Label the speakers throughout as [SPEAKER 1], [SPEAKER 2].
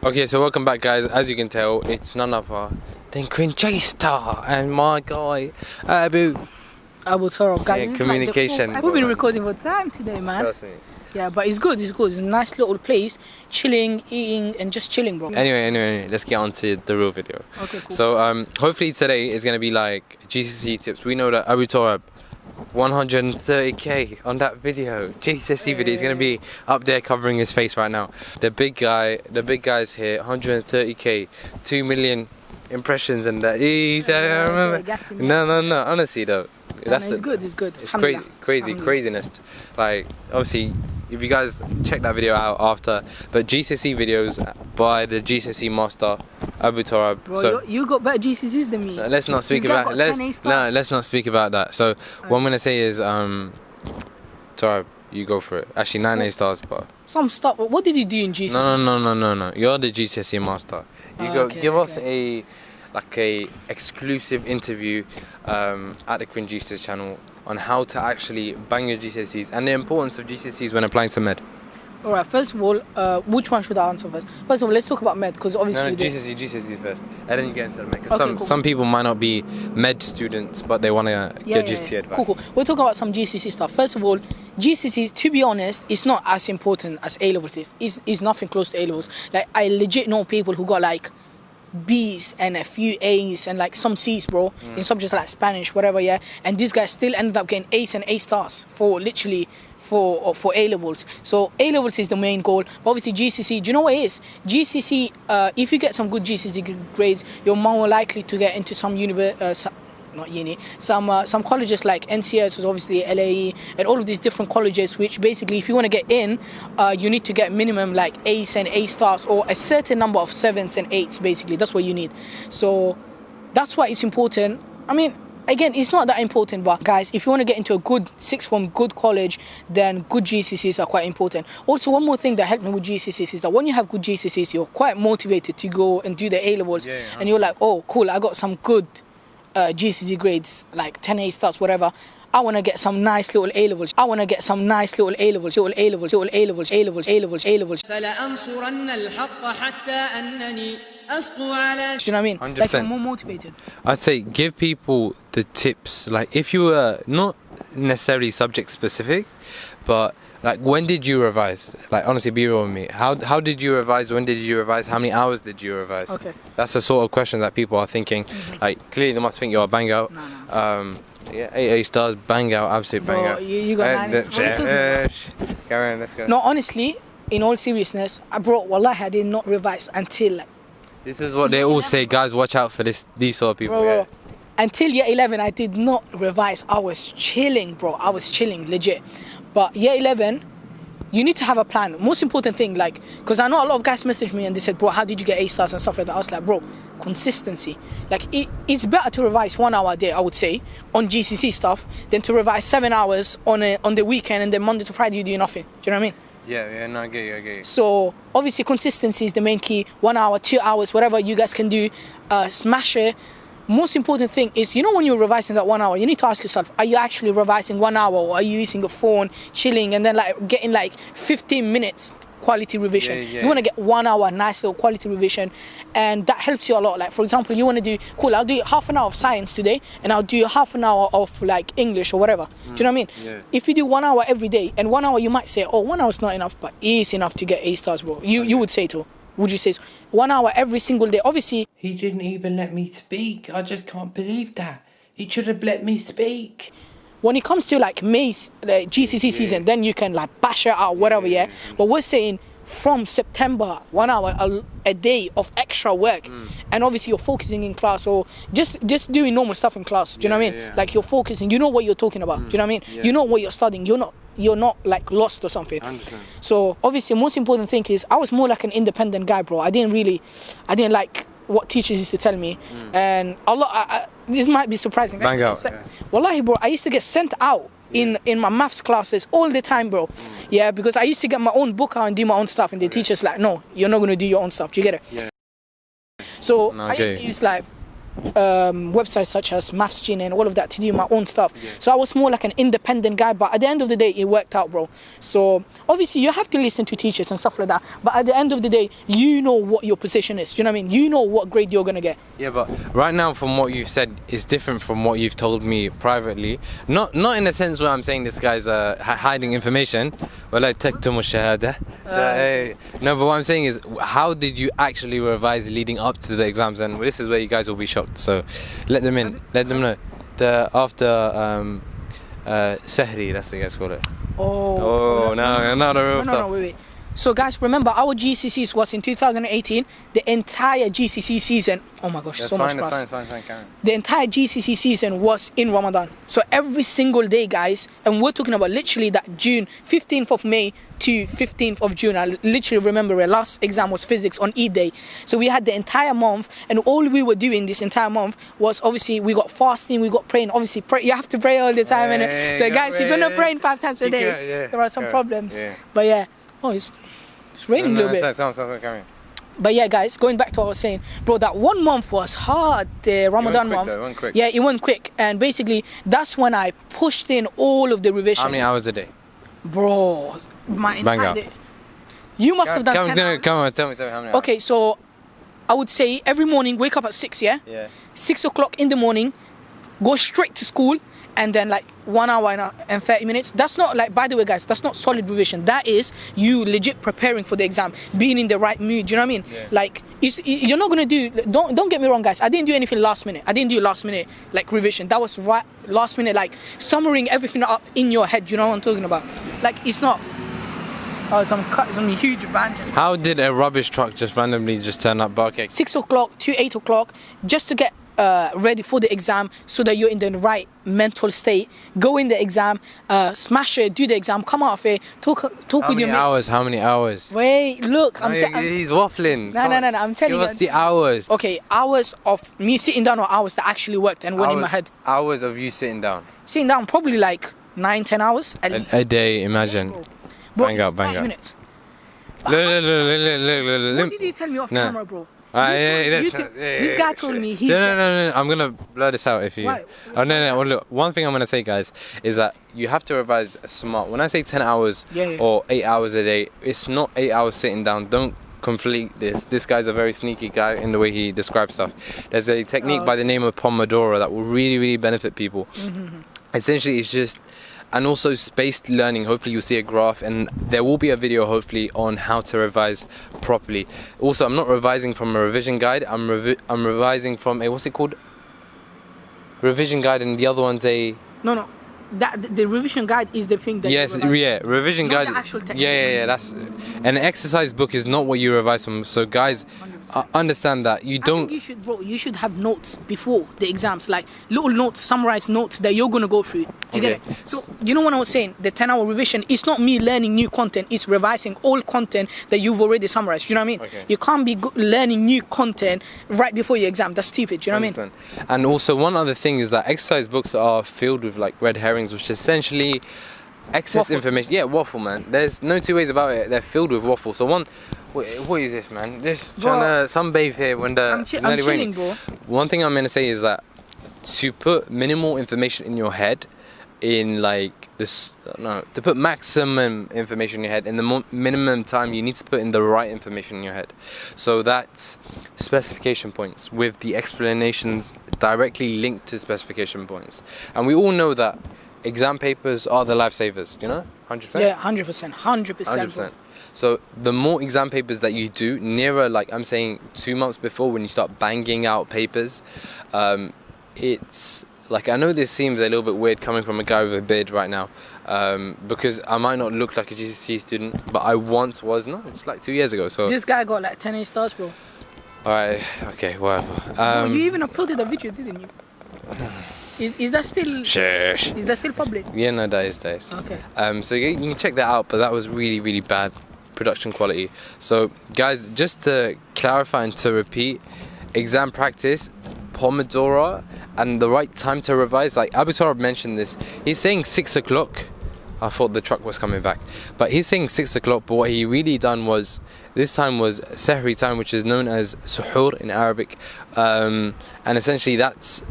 [SPEAKER 1] Okay, so welcome back, guys. As you can tell, it's none other than Queen J-Star and my guy
[SPEAKER 2] Abutorab, guys.
[SPEAKER 1] Yeah, communication.
[SPEAKER 2] We've been recording for time today, man.
[SPEAKER 1] Trust me.
[SPEAKER 2] Yeah, but it's good. It's a nice little place, chilling, eating, and just chilling, bro.
[SPEAKER 1] Anyway, let's get on to the real video.
[SPEAKER 2] Okay, cool.
[SPEAKER 1] So hopefully today is gonna be like GCSE tips. We know that abutorab 130k on that video. GCSE video is gonna be up there covering his face right now. The big guy's here. 130k, 2 million impressions, and that. I remember. No. Honestly though,
[SPEAKER 2] it's good.
[SPEAKER 1] It's craziness. Like obviously, if you guys check that video out after, but GCSE videos by the GCSE master abutorab.
[SPEAKER 2] Bro, so you got better GCSEs than me.
[SPEAKER 1] Let's not speak about. Let's not speak about that. So what I'm gonna say is torab, you go for it. Actually, 9 A stars, but
[SPEAKER 2] some stuff. What did you do in GCSE?
[SPEAKER 1] No. You're the GCSE master. You go give us a exclusive interview at the Queen Gcse channel on how to actually bang your GCSEs and the importance of GCSEs when applying to med.
[SPEAKER 2] Alright, first of all, which one should I answer first? First of all, let's talk about med, because obviously
[SPEAKER 1] GCSEs first, and then you get into the med. Because some people might not be med students, but they want to get GCSE advice.
[SPEAKER 2] Cool. We'll talk about some GCSE stuff. First of all, GCSEs, to be honest, it's not as important as A-levels is. It's nothing close to A-levels. Like, I legit know people who got like B's and a few A's and like some C's, bro, in subjects like Spanish, whatever, yeah. And these guys still ended up getting A's and A stars for literally for A-levels. So A-levels is the main goal. But obviously GCSE, do you know what it is? GCSE, if you get some good GCSE grades, you're more likely to get into some some colleges like NCS, obviously LAE, and all of these different colleges, which basically if you want to get in, you need to get minimum like A's and A stars, or a certain number of 7s and 8s, basically. That's what you need. So that's why it's important. I mean, again, it's not that important, but guys, if you want to get into a good sixth form, good college, then good GCSEs are quite important. Also, one more thing that helped me with GCSEs is that when you have good GCSEs, you're quite motivated to go and do the A-levels, and you're like, oh, cool, I got some good GCSE grades, like 10 A stars, whatever. I want to get some nice little A-levels. Do you know what I mean?
[SPEAKER 1] 100%.
[SPEAKER 2] Like, you're more motivated.
[SPEAKER 1] I'd say give people the tips. Like, if you were not necessarily subject specific, but like, when did you revise? Like, honestly, be real with me. How did you revise? When did you revise? How many hours did you revise?
[SPEAKER 2] Okay.
[SPEAKER 1] That's the sort of question that people are thinking. Like, clearly they must think you're a bang out.
[SPEAKER 2] No.
[SPEAKER 1] Yeah, 8 A stars, bang out, absolute bang out.
[SPEAKER 2] You got 9.
[SPEAKER 1] Carry on, let's go.
[SPEAKER 2] No, honestly, in all seriousness, wallahi, I did not revise until like.
[SPEAKER 1] This is what they all say, guys. Watch out for these sort of people.
[SPEAKER 2] Bro, until year 11, I did not revise. I was chilling, bro. I was chilling, legit. But year 11, you need to have a plan. Most important thing, like, because I know a lot of guys messaged me and they said, bro, how did you get A stars and stuff like that? I was like, bro, consistency. Like, it's better to revise 1 hour a day, I would say, on GCSE stuff, than to revise 7 hours on the weekend, and then Monday to Friday you do nothing. Do you know what I mean?
[SPEAKER 1] Yeah, no, I get you.
[SPEAKER 2] So obviously consistency is the main key. 1 hour, 2 hours, whatever you guys can do, smash it. Most important thing is, you know, when you're revising that 1 hour, you need to ask yourself, are you actually revising 1 hour, or are you using a phone, chilling, and then like getting like 15 minutes quality revision? You want to get 1 hour nice little quality revision, and that helps you a lot. Like, for example, you want to do, cool, I'll do half an hour of science today, and I'll do half an hour of like English or whatever. Do you know what I mean? Yeah. If you do 1 hour every day, and 1 hour you might say, oh, 1 hour is not enough, but it's enough to get A stars, bro. You would say so. Would you say so? 1 hour every single day? Obviously.
[SPEAKER 3] He didn't even let me speak. I just can't believe that. He should have let me speak.
[SPEAKER 2] When it comes to like May's GCSE season, then you can like bash it out, whatever, yeah. But we're saying from September, 1 hour a day of extra work, and obviously you're focusing in class, or just doing normal stuff in class. Do you know what I mean? Like, you're focusing. You know what you're talking about. Do you know what I mean? You know what you're studying. You're not like lost or something. So obviously, most important thing is, I was more like an independent guy, bro. I didn't like what teachers used to tell me, and this might be surprising.
[SPEAKER 1] Bang out.
[SPEAKER 2] Wallahi, bro, I used to get sent out in my maths classes all the time, bro. Yeah, because I used to get my own book out and do my own stuff, and the teachers like, no, you're not gonna do your own stuff. Do you get it? So I used to use like websites such as Maths Genie and all of that to do my own stuff. So I was more like an independent guy, but at the end of the day it worked out, bro. So obviously you have to listen to teachers and stuff like that, but at the end of the day you know what your position is. You know what I mean? You know what grade you're gonna get.
[SPEAKER 1] Yeah, but right now from what you've said is different from what you've told me privately. Not in the sense where I'm saying this guy's hiding information. No, but what I'm saying is, how did you actually revise leading up to the exams? And this is where you guys will be shocked. So let them in. Let them know. After Sehri, that's what you guys call it. No, the real stuff.
[SPEAKER 2] No, wait. So guys, remember our GCSEs was in 2018. The entire GCSE season. Oh my gosh, so much grass.
[SPEAKER 1] Fine, Karen.
[SPEAKER 2] The entire GCSE season was in Ramadan. So every single day, guys, and we're talking about literally that June, 15th of May to 15th of June. I literally remember our last exam was physics on Eid day. So we had the entire month, and all we were doing this entire month was obviously we got fasting, we got praying. Obviously, you have to pray all the time. So guys, if you're not praying 5 times a day, there are some problems. But yeah, it's raining a little bit. But yeah, guys, going back to what I was saying, bro, that 1 month was hard, the Ramadan month.
[SPEAKER 1] It went quick.
[SPEAKER 2] Yeah, it went quick. And basically, that's when I pushed in all of the revision.
[SPEAKER 1] How many hours a day?
[SPEAKER 2] Bro, my entire day. You must have done 10 hours.
[SPEAKER 1] Come on, tell me how many hours.
[SPEAKER 2] Okay, so I would say every morning, wake up at 6, yeah?
[SPEAKER 1] Yeah.
[SPEAKER 2] 6 o'clock in the morning, go straight to school, and then like 1 hour and 30 minutes. That's not like, by the way, guys, that's not solid revision. That is you legit preparing for the exam, being in the right mood. You know what I mean?
[SPEAKER 1] Yeah.
[SPEAKER 2] Like, you're not gonna do. Don't get me wrong, guys. I didn't do anything last minute. I didn't do last minute like revision. That was right last minute, like summarizing everything up in your head. You know what I'm talking about? Like, it's not. Oh, some huge van just.
[SPEAKER 1] How did a rubbish truck just randomly just turn up? Okay.
[SPEAKER 2] 6 o'clock to 8 o'clock, just to get ready for the exam, so that you're in the right mental state. Go in the exam, smash it, do the exam, come out of it, talk with your mates.
[SPEAKER 1] How many hours?
[SPEAKER 2] Wait, look,
[SPEAKER 1] he's waffling.
[SPEAKER 2] No, I'm telling you.
[SPEAKER 1] Give us the hours.
[SPEAKER 2] Okay, hours of me sitting down, or hours that actually worked and went in my head.
[SPEAKER 1] Hours of you sitting down.
[SPEAKER 2] Sitting down, probably like 9-10 hours at least.
[SPEAKER 1] A day, imagine.
[SPEAKER 2] Bro,
[SPEAKER 1] bang out.
[SPEAKER 2] 5 minutes.
[SPEAKER 1] Look.
[SPEAKER 2] What did you tell me off camera, bro? This guy told me he's.
[SPEAKER 1] No. I'm gonna blur this out if you.
[SPEAKER 2] Why?
[SPEAKER 1] Oh no. Well, look, one thing I'm gonna say, guys, is that you have to revise smart. When I say 10 hours or 8 hours a day, it's not 8 hours sitting down. Don't conflate this. This guy's a very sneaky guy in the way he describes stuff. There's a technique by the name of Pomodoro that will really benefit people. Essentially, it's just. And also spaced learning. Hopefully you'll see a graph, and there will be a video hopefully on how to revise properly. Also, I'm not revising from a revision guide. I'm revising from a, what's it called? Revision guide, and the other one's a.
[SPEAKER 2] No. That the revision guide is the thing that.
[SPEAKER 1] Yes, revision guide.
[SPEAKER 2] The actual text.
[SPEAKER 1] Yeah. That's an exercise book is not what you revise from. So guys, understand that you don't.
[SPEAKER 2] I think you should have notes before the exams, like little notes, summarized notes that you're gonna go through. You get it? So you know what I was saying? The 10-hour revision is not me learning new content. It's revising old content that you've already summarized. You know what I mean?
[SPEAKER 1] Okay.
[SPEAKER 2] You can't be learning new content right before your exam. That's stupid. You know what I mean?
[SPEAKER 1] And also one other thing is that exercise books are filled with like red herrings, which is essentially excess information. Yeah, waffle, man. There's no two ways about it. They're filled with waffle. So what is this, man? This trying to sunbathe here when the
[SPEAKER 2] I'm chilling, bro.
[SPEAKER 1] One thing I'm gonna say is that to put minimal information in your head, to put maximum information in your head in the minimum time, you need to put in the right information in your head. So that's specification points with the explanations directly linked to specification points. And we all know that exam papers are the lifesavers, you know? 100%?
[SPEAKER 2] Yeah, 100%.
[SPEAKER 1] So the more exam papers that you do, nearer, like I'm saying 2 months before, when you start banging out papers, it's like, I know this seems a little bit weird coming from a guy with a beard right now, because I might not look like a GCSE student, but I once was. No, it's like 2 years ago. So
[SPEAKER 2] this guy got like 10 A stars, bro.
[SPEAKER 1] Alright, okay, whatever.
[SPEAKER 2] Bro, you even uploaded a video, didn't you? Is that still?
[SPEAKER 1] Shush.
[SPEAKER 2] Is that still public?
[SPEAKER 1] Yeah, no, that is.
[SPEAKER 2] Okay.
[SPEAKER 1] So you can check that out, but that was really bad production quality. So guys, just to clarify and to repeat, exam practice, Pomodoro, and the right time to revise. Like abutorab mentioned this. He's saying 6 o'clock. I thought the truck was coming back. But he's saying 6 o'clock, but what he really done was, this time was Sahri time, which is known as Suhoor in Arabic. And essentially that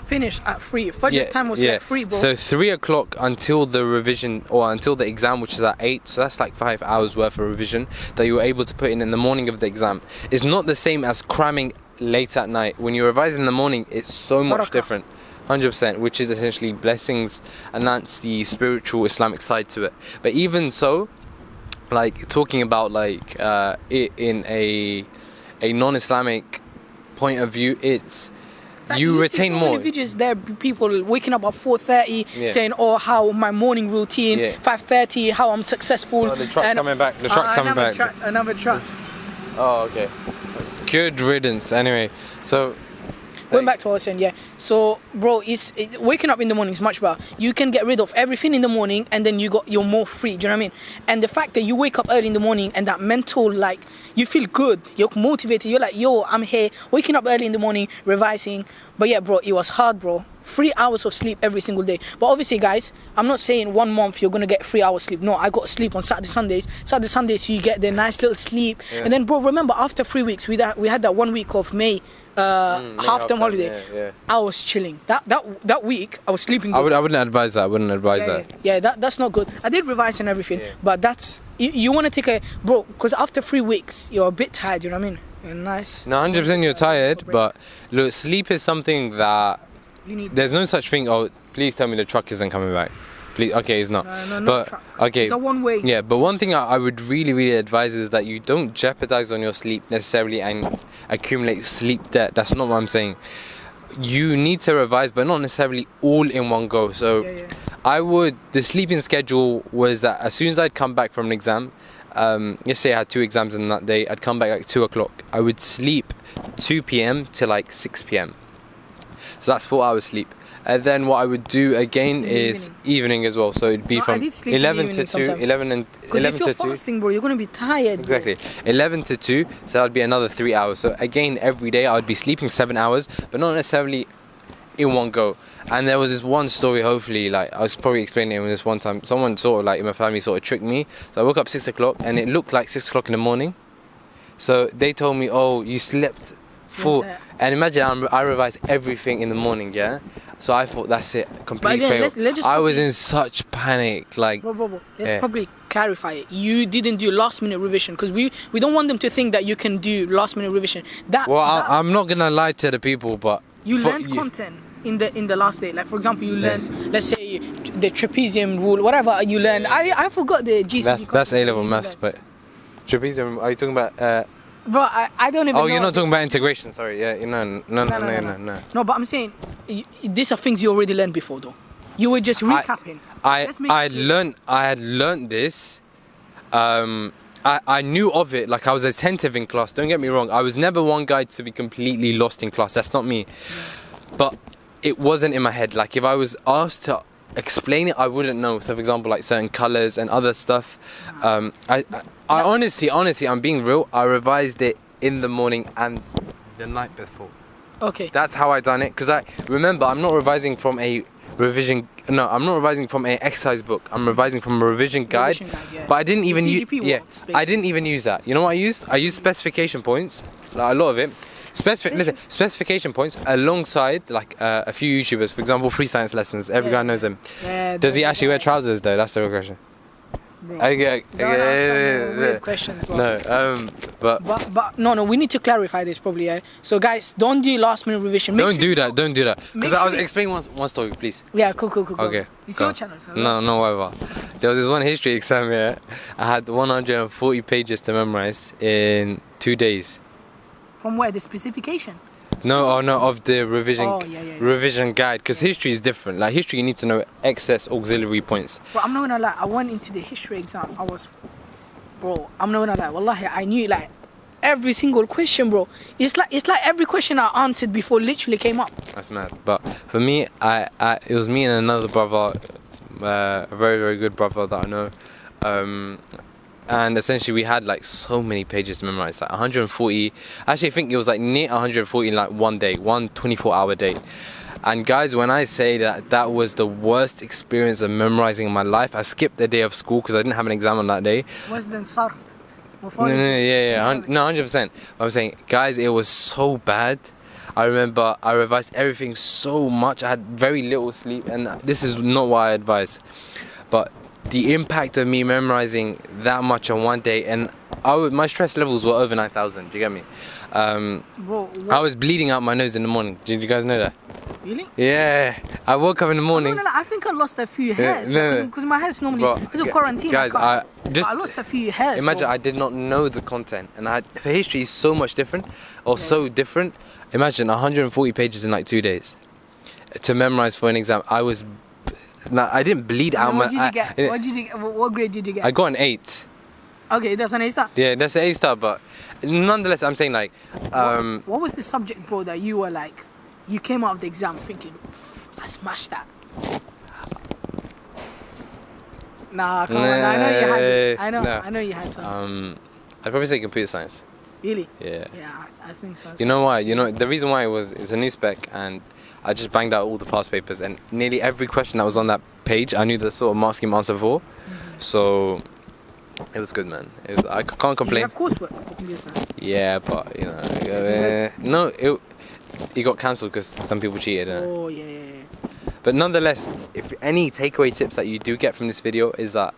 [SPEAKER 2] finished at 3. Fajr time was at 3, bro.
[SPEAKER 1] So 3 o'clock until the revision, or until the exam, which is at 8. So that's like 5 hours worth of revision that you were able to put in the morning of the exam. It's not the same as cramming late at night. When you revise in the morning, it's so much different. 100%, which is essentially blessings, and that's the spiritual Islamic side to it. But even so, like talking about like it in a non-Islamic point of view, it's like you retain more.
[SPEAKER 2] Many videos there, people waking up at 4:30 saying, "Oh, how my morning routine." 5:30, how I'm successful.
[SPEAKER 1] Oh, the truck's coming back. The truck's coming back.
[SPEAKER 2] Another truck.
[SPEAKER 1] Oh, okay. Good riddance. Anyway, so.
[SPEAKER 2] Going back to what I was saying, so bro, waking up in the morning is much better. You can get rid of everything in the morning, and then you're more free. Do you know what I mean? And the fact that you wake up early in the morning and that mental, like, you feel good, you're motivated, you're like, yo, I'm here, waking up early in the morning, revising. But yeah, bro, it was hard, bro. 3 hours of sleep every single day. But obviously, guys, I'm not saying 1 month you're gonna get 3 hours sleep. No, I got sleep on Saturday, Sundays. Saturday, Sundays, you get the nice little sleep. And then, bro, remember after 3 weeks, we had that 1 week of May. Half-term holiday. I was chilling. That week I was sleeping good.
[SPEAKER 1] I wouldn't advise that.
[SPEAKER 2] Yeah, that's not good. I did revise and everything, but that's you want to take a bro, because after 3 weeks you're a bit tired. You know what I mean? You're nice.
[SPEAKER 1] No, 100% you're tired, but look, sleep is something that
[SPEAKER 2] you need.
[SPEAKER 1] There's no such thing. Oh, please tell me the truck isn't coming back. Please, okay, it's not.
[SPEAKER 2] No,
[SPEAKER 1] but
[SPEAKER 2] truck.
[SPEAKER 1] okay,
[SPEAKER 2] it's a one-way.
[SPEAKER 1] Yeah, but one thing I would really advise is that you don't jeopardize on your sleep necessarily and accumulate sleep debt. That's not what I'm saying. You need to revise, but not necessarily all in one go. So the sleeping schedule was that as soon as I'd come back from an exam, yesterday I had 2 exams in that day, I'd come back like 2 o'clock. I would sleep 2 p.m. to like 6 p.m. So that's 4 hours sleep. And then what I would do again is evening as well. So it'd be from 11 to 2,
[SPEAKER 2] sometimes.
[SPEAKER 1] 11 to 2.
[SPEAKER 2] Because if you're fasting, bro, you're going to be tired.
[SPEAKER 1] Exactly. 11 to 2, so that'd be another 3 hours. So again, every day I would be sleeping 7 hours, but not necessarily in one go. And there was this one story, hopefully, like I was probably explaining it this one time. Someone sort of like in my family sort of tricked me. So I woke up 6 o'clock and it looked like 6 o'clock in the morning. So they told me, oh, you slept full. And imagine I revised everything in the morning, So I thought that's it, complete fail. I was in such panic, like.
[SPEAKER 2] Bro. Let's probably clarify it. You didn't do last-minute revision because we don't want them to think that you can do last-minute revision.
[SPEAKER 1] I'm not gonna lie to the people, but
[SPEAKER 2] you learned content in the last day. Like for example, you learned, let's say, the trapezium rule, whatever you learned. I forgot the GCSE.
[SPEAKER 1] That's A-level maths, but trapezium. Are you talking about?
[SPEAKER 2] Bro, I don't even know.
[SPEAKER 1] Oh, you're not talking about integration, sorry. Yeah, no.
[SPEAKER 2] No, but I'm saying, these are things you already learned before, though. You were just recapping.
[SPEAKER 1] I had learned this. I knew of it, like I was attentive in class, don't get me wrong. I was never one guy to be completely lost in class, that's not me. But it wasn't in my head. Like if I was asked to explain it, I wouldn't know. So for example, like certain colours and other stuff. I honestly, I'm being real, I revised it in the morning and the night before.
[SPEAKER 2] Okay.
[SPEAKER 1] That's how I done it, because I remember I'm not revising from a revision. No, I'm not revising from an exercise book. I'm revising from a revision guide. But I didn't even use. I didn't even use that. You know what I used? I used specification points, like a lot of it. Specification points alongside like a few YouTubers. For example, free science lessons. Every guy knows them. Does he actually wear trousers though? That's the real question.
[SPEAKER 2] Weird questions, bro.
[SPEAKER 1] No,
[SPEAKER 2] but no, we need to clarify this probably. So guys, don't do last minute revision.
[SPEAKER 1] Don't do that. Because I was explaining one story, please.
[SPEAKER 2] Yeah, cool.
[SPEAKER 1] Okay.
[SPEAKER 2] It's your channel, so
[SPEAKER 1] No, whatever. There was this one history exam here. I had 140 pages to memorize in 2 days.
[SPEAKER 2] From where? The specification?
[SPEAKER 1] No, of the revision.
[SPEAKER 2] Oh, yeah.
[SPEAKER 1] Revision guide, because history is different. Like history, you need to know excess auxiliary points.
[SPEAKER 2] But I'm not gonna lie, I went into the history exam. I'm not gonna lie. Wallahi, I knew like every single question, bro. It's like every question I answered before literally came up.
[SPEAKER 1] That's mad. But for me, it was me and another brother, a very very good brother that I know. And essentially we had like so many pages to memorize, like 140. Actually, I think it was like near 140 in like one day, one 24-hour day. And guys, when I say that that was the worst experience of memorizing in my life, I skipped the day of school because I didn't have an exam on that day.
[SPEAKER 2] Worse than sarf.
[SPEAKER 1] No, no, 100%. I'm saying, guys, it was so bad. I remember I revised everything so much. I had very little sleep, and this is not what I advise. But the impact of me memorizing that much on one day, and my stress levels were over 9,000. Do you get me? I was bleeding out my nose in the morning. Did you guys know that?
[SPEAKER 2] Really?
[SPEAKER 1] Yeah. I woke up in the morning.
[SPEAKER 2] No, I think I lost a few hairs. Because my hair's normally, because of quarantine.
[SPEAKER 1] Guys, I
[SPEAKER 2] lost a few hairs.
[SPEAKER 1] Imagine I did not know the content, and history is so much different, or so different. Imagine 140 pages in like 2 days to memorize for an exam. I didn't bleed out my.
[SPEAKER 2] What grade did you get?
[SPEAKER 1] I got an 8.
[SPEAKER 2] Okay, that's an A star.
[SPEAKER 1] Yeah, that's an A star, but nonetheless, I'm saying like.
[SPEAKER 2] What was the subject, bro, that you were like, you came out of the exam thinking, I smashed that? Nah, come on, I know you had it. I know you had some.
[SPEAKER 1] I'd probably say computer science.
[SPEAKER 2] Really?
[SPEAKER 1] Yeah.
[SPEAKER 2] Yeah, I think so.
[SPEAKER 1] You know why? You know the reason why it's a new spec, and I just banged out all the past papers, and nearly every question that was on that page, I knew the sort of mark scheme answer for. So it was good, man. I can't complain.
[SPEAKER 2] Did you have coursework for computer science?
[SPEAKER 1] Yeah, but you know, it got cancelled because some people cheated.
[SPEAKER 2] Oh yeah.
[SPEAKER 1] But nonetheless, if any takeaway tips that you do get from this video is that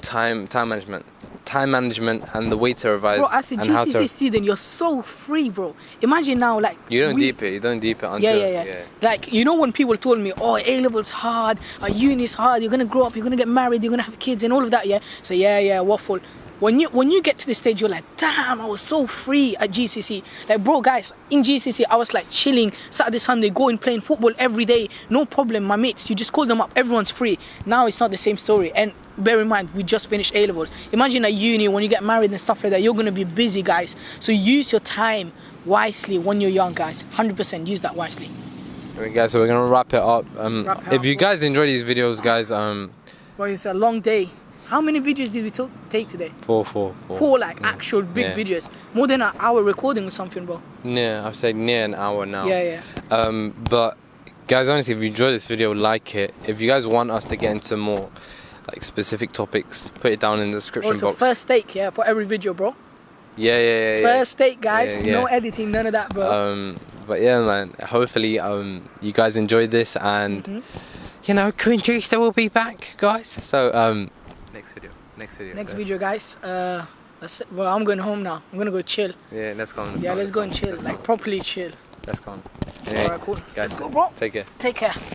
[SPEAKER 1] time management and the way to revise.
[SPEAKER 2] Bro, as a GCSE student, you're so free, bro. Imagine now, like
[SPEAKER 1] you don't deep it until
[SPEAKER 2] yeah. Like, you know, when people told me, oh, A-level's hard, uni's hard, you're gonna grow up, you're gonna get married, you're gonna have kids and all of that, yeah. So waffle. When you get to the stage, you're like, damn, I was so free at GCSE. Like, bro, guys, in GCSE, I was like chilling Saturday, Sunday, going playing football every day, no problem. My mates, you just call them up, everyone's free. Now it's not the same story. And bear in mind, we just finished A-levels. Imagine at uni, when you get married and stuff like that, you're gonna be busy, guys. So use your time wisely when you're young, guys. 100% use that wisely.
[SPEAKER 1] Alright, guys, so we're gonna wrap it up. If you guys enjoy these videos, guys,
[SPEAKER 2] well, it's a long day. How many videos did we take today?
[SPEAKER 1] Four.
[SPEAKER 2] Four, like actual big videos. More than an hour recording or something, bro.
[SPEAKER 1] Yeah, I've said near an hour now.
[SPEAKER 2] Yeah.
[SPEAKER 1] But guys, honestly, if you enjoy this video, like it. If you guys want us to get into more like specific topics, put it down in the description box.
[SPEAKER 2] First take, yeah, for every video, bro.
[SPEAKER 1] Yeah.
[SPEAKER 2] First take, guys. Yeah. No editing, none of that, bro.
[SPEAKER 1] But yeah, man. Hopefully, you guys enjoyed this, and you know, Queen Gcse will be back, guys. So Next video, guys.
[SPEAKER 2] Well, I'm going home now. I'm gonna go chill.
[SPEAKER 1] Yeah, let's go.
[SPEAKER 2] Let's go and chill. Like properly chill.
[SPEAKER 1] Let's go.
[SPEAKER 2] Alright, cool.
[SPEAKER 1] Guys,
[SPEAKER 2] let's go, bro.
[SPEAKER 1] Take care.
[SPEAKER 2] Take care.